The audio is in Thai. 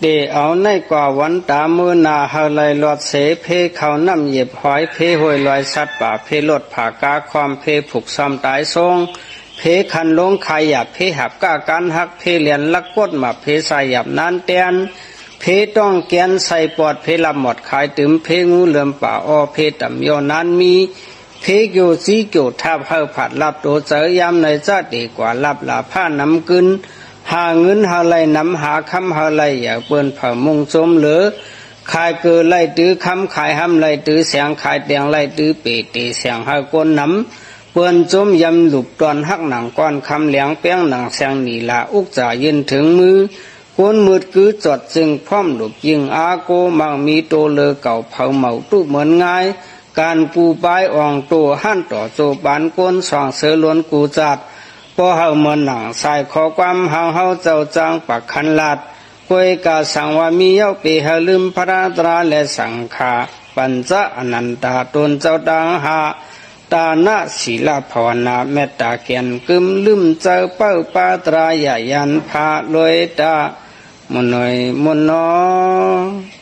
เดเอาในกว่าวันตามือนาเฮาไลลอดเสเพเขาน้ำเหยียบหอยเพห้วยลอยสัตว์ป่าเพลดผากาความเพผูกซ้ำตายทรงเพคันลงขยับเพหับก้าการหักเพเหรียญลักกดมาเพสายับนานเตียนเพต้องแกนใส่ปอดเพลำหมดขายตึมเพงูเหลื่อมป่าอ้อเพต่ำโยนานมีเพโยซีโกทับเฮาผัดลับโตเจอยามในจะดีกว่าลับลาผ้าน้ำกึนหาเงินหาไหลน้ำหาคำหาไหลอย่าเปิ้นผ่ามุงจมเหลือขายเกลือไหลตื้อคำขายห้ำไหลตื้อเสียงขายแดงไหลตื้อเปตีเสียงหาก้นน้ำเปิ้นจมยำหลุบตอนหักหนังก้อนคำเหลียงแป้งหนังเสียงหนีลาอุกจ่ายืนถึงมือคนมืดคือจดจึงพร้อมหลุบยิงอาโกมังมีโตเลอเก่าเผาเหมาตู้เหมือนง่ายการปูปายอ่องตัวหั่นต่อโจบานก้นสองเสือล้วนกูจัดพอเฮาเมือนหนังใส่ขอความหางเฮาเจ้าจางปักขันลาดกวยกาสังว่ามีเย้าปีเฮลืมพระตราและสังขาปัญจอนันตาตนเจ้าดังหาตานะศีลภาวนาเมตตาเกียนกึมลืมเจ้าเป้าปาตรายายันพาลอยตามุนอยมุนนอ